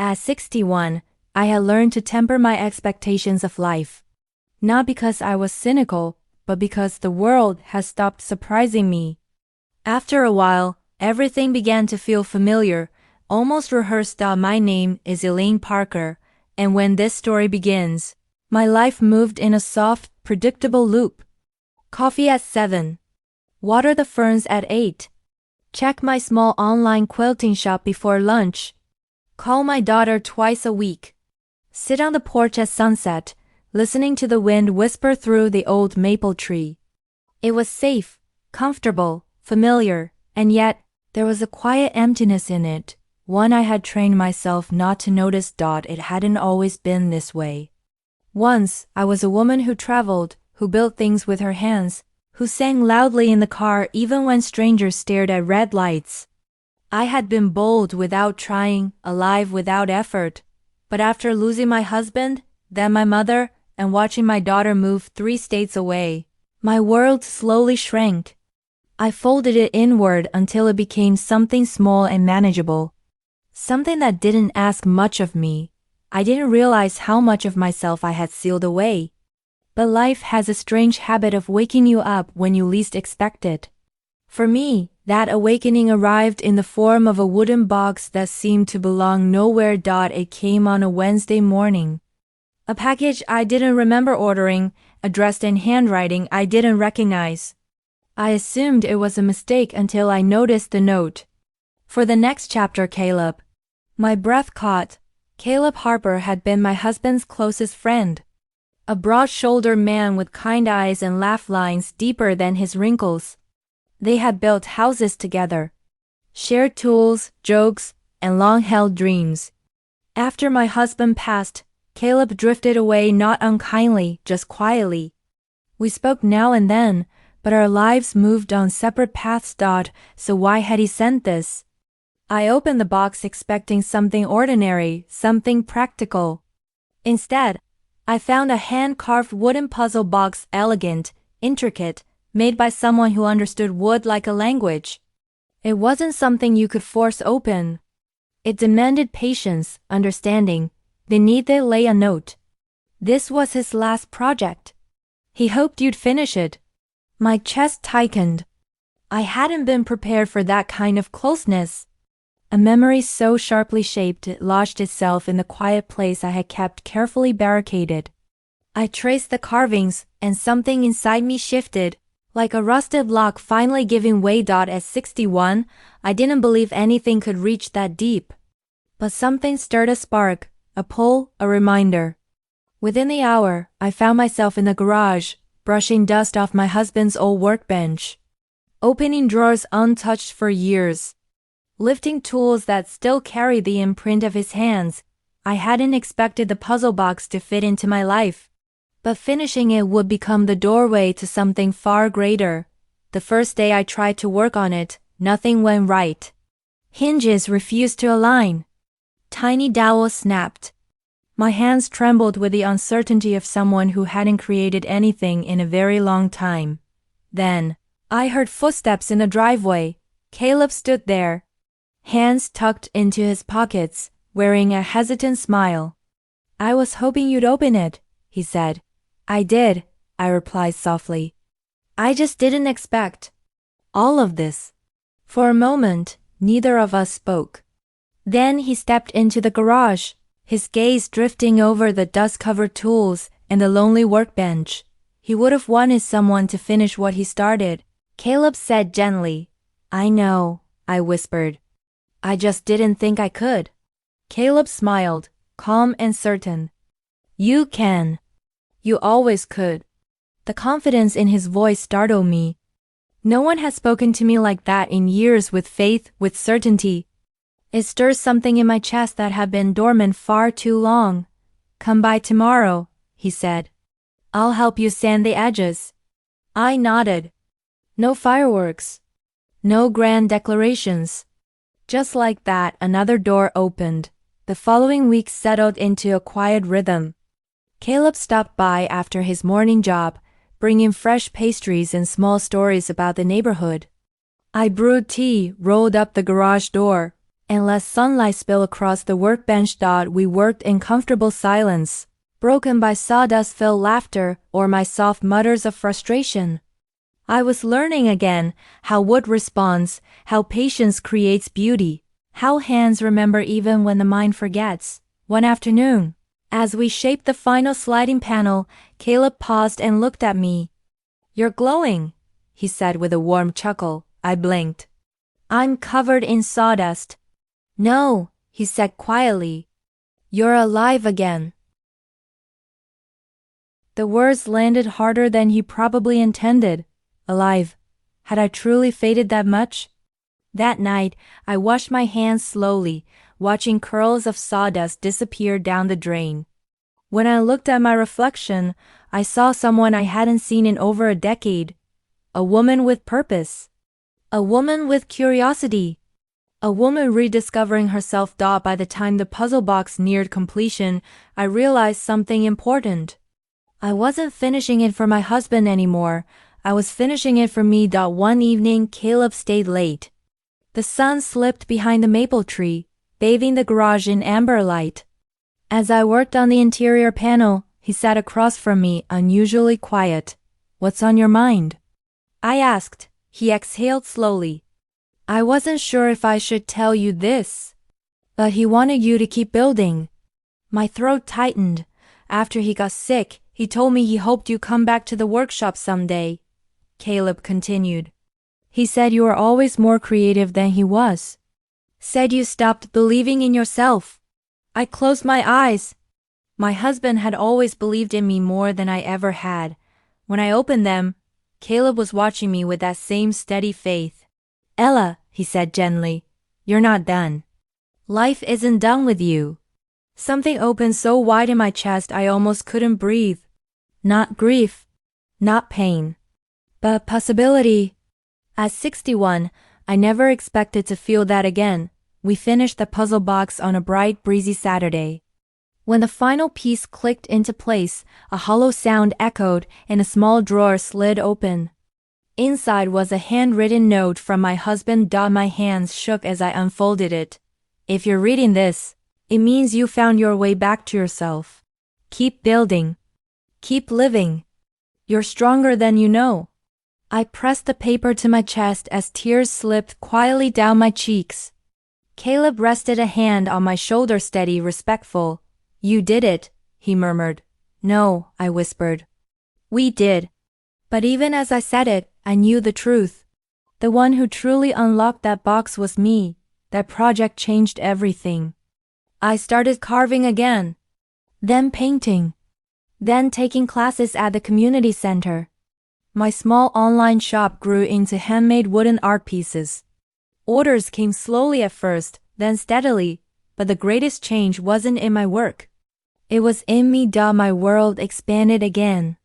At 61, I had learned to temper my expectations of life. Not because I was cynical, but because the world had stopped surprising me. After a while, everything began to feel familiar, almost rehearsed. My name is Elaine Parker, and when this story begins, my life moved in a soft, predictable loop. Coffee at 7. Water the ferns at 8. Check my small online quilting shop before lunch. Call my daughter twice a week. Sit on the porch at sunset, listening to the wind whisper through the old maple tree. It was safe, comfortable, familiar, and yet there was a quiet emptiness in it, one I had trained myself not to notice. It hadn't always been this way. Once, I was a woman who traveled, who built things with her hands, who sang loudly in the car even when strangers stared at red lights. I had been bold without trying, alive without effort. But after losing my husband, then my mother, and watching my daughter move 3 states away, my world slowly shrank. I folded it inward until it became something small and manageable. Something that didn't ask much of me. I didn't realize how much of myself I had sealed away. But life has a strange habit of waking you up when you least expect it. For me, that awakening arrived in the form of a wooden box that seemed to belong nowhere. It came on a Wednesday morning. A package I didn't remember ordering, addressed in handwriting I didn't recognize. I assumed it was a mistake until I noticed the note. For the next chapter, Caleb. My breath caught. Caleb Harper had been my husband's closest friend. A broad-shouldered man with kind eyes and laugh lines deeper than his wrinkles. They had built houses together, shared tools, jokes, and long-held dreams. After my husband passed, Caleb drifted away, not unkindly, just quietly. We spoke now and then, but our lives moved on separate paths. So why had he sent this? I opened the box expecting something ordinary, something practical. Instead, I found a hand-carved wooden puzzle box, elegant, intricate, made by someone who understood wood like a language. It wasn't something you could force open. It demanded patience, understanding. Beneath it lay a note. This was his last project. He hoped you'd finish it. My chest tightened. I hadn't been prepared for that kind of closeness. A memory so sharply shaped it lodged itself in the quiet place I had kept carefully barricaded. I traced the carvings, and something inside me shifted, like a rusted block finally giving way. At 61, I didn't believe anything could reach that deep. But something stirred a spark, a pull, a reminder. Within the hour, I found myself in the garage, brushing dust off my husband's old workbench, opening drawers untouched for years, lifting tools that still carried the imprint of his hands. I hadn't expected the puzzle box to fit into my life, but finishing it would become the doorway to something far greater. The first day I tried to work on it, nothing went right. Hinges refused to align. Tiny dowels snapped. My hands trembled with the uncertainty of someone who hadn't created anything in a very long time. Then, I heard footsteps in the driveway. Caleb stood there, hands tucked into his pockets, wearing a hesitant smile. "I was hoping you'd open it," he said. "I did," I replied softly. "I just didn't expect all of this." For a moment, neither of us spoke. Then he stepped into the garage, his gaze drifting over the dust-covered tools and the lonely workbench. He would have wanted someone to finish what he started. Caleb said gently. "I know," I whispered. "I just didn't think I could." Caleb smiled, calm and certain. "You can. You always could." The confidence in his voice startled me. No one had spoken to me like that in years, with faith, with certainty. It stirred something in my chest that had been dormant far too long. "Come by tomorrow," he said. "I'll help you sand the edges." I nodded. No fireworks. No grand declarations. Just like that, another door opened. The following week settled into a quiet rhythm. Caleb stopped by after his morning job, bringing fresh pastries and small stories about the neighborhood. I brewed tea, rolled up the garage door, and let sunlight spill across the workbench. We worked in comfortable silence, broken by sawdust-filled laughter or my soft mutters of frustration. I was learning again how wood responds, how patience creates beauty, how hands remember even when the mind forgets. One afternoon, as we shaped the final sliding panel, Caleb paused and looked at me. "You're glowing," he said with a warm chuckle. I blinked. "I'm covered in sawdust." "No," he said quietly. "You're alive again." The words landed harder than he probably intended. Alive. Had I truly faded that much? That night, I washed my hands slowly, watching curls of sawdust disappear down the drain. When I looked at my reflection, I saw someone I hadn't seen in over a decade. A woman with purpose. A woman with curiosity. A woman rediscovering herself. By the time the puzzle box neared completion, I realized something important. I wasn't finishing it for my husband anymore. I was finishing it for me. One evening, Caleb stayed late. The sun slipped behind the maple tree, bathing the garage in amber light. As I worked on the interior panel, he sat across from me, unusually quiet. "What's on your mind?" I asked. He exhaled slowly. "I wasn't sure if I should tell you this, but he wanted you to keep building." My throat tightened. After he got sick, he told me he hoped you'd come back to the workshop someday. Caleb continued. "He said you were always more creative than he was. Said you stopped believing in yourself." I closed my eyes. My husband had always believed in me more than I ever had. When I opened them, Caleb was watching me with that same steady faith. "Ella," he said gently, "you're not done. Life isn't done with you." Something opened so wide in my chest I almost couldn't breathe. Not grief, not pain, but possibility. At 61, I never expected to feel that again. We finished the puzzle box on a bright, breezy Saturday. When the final piece clicked into place, a hollow sound echoed and a small drawer slid open. Inside was a handwritten note from my husband. My hands shook as I unfolded it. "If you're reading this, it means you found your way back to yourself. Keep building. Keep living. You're stronger than you know." I pressed the paper to my chest as tears slipped quietly down my cheeks. Caleb rested a hand on my shoulder, steady, respectful. "You did it," he murmured. "No," I whispered. "We did." But even as I said it, I knew the truth. The one who truly unlocked that box was me. That project changed everything. I started carving again, then painting, then taking classes at the community center. My small online shop grew into handmade wooden art pieces. Orders came slowly at first, then steadily, but the greatest change wasn't in my work. It was in me. My world expanded again.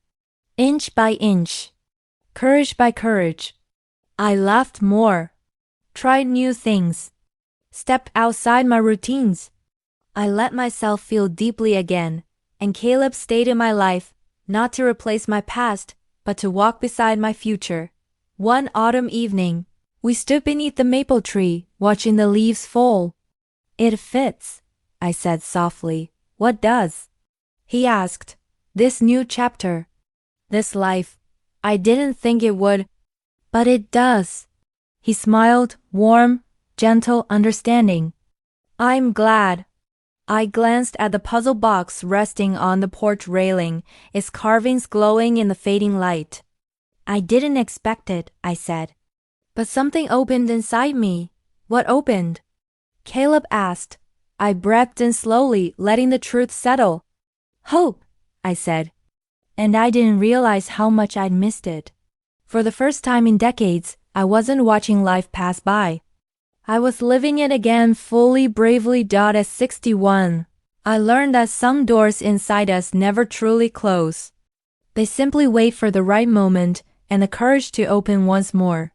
Inch by inch. Courage by courage. I laughed more. Tried new things. Stepped outside my routines. I let myself feel deeply again, and Caleb stayed in my life, not to replace my past, but to walk beside my future. One autumn evening, we stood beneath the maple tree, watching the leaves fall. "It fits," I said softly. "What does?" He asked. "This new chapter. This life. I didn't think it would, but it does." He smiled, warm, gentle, understanding. "I'm glad." I glanced at the puzzle box resting on the porch railing, its carvings glowing in the fading light. "I didn't expect it," I said. "But something opened inside me." "What opened?" Caleb asked. I breathed in slowly, letting the truth settle. "Hope," I said. And I didn't realize how much I'd missed it. For the first time in decades, I wasn't watching life pass by. I was living it again fully, bravely. At 61, I learned that some doors inside us never truly close. They simply wait for the right moment and the courage to open once more.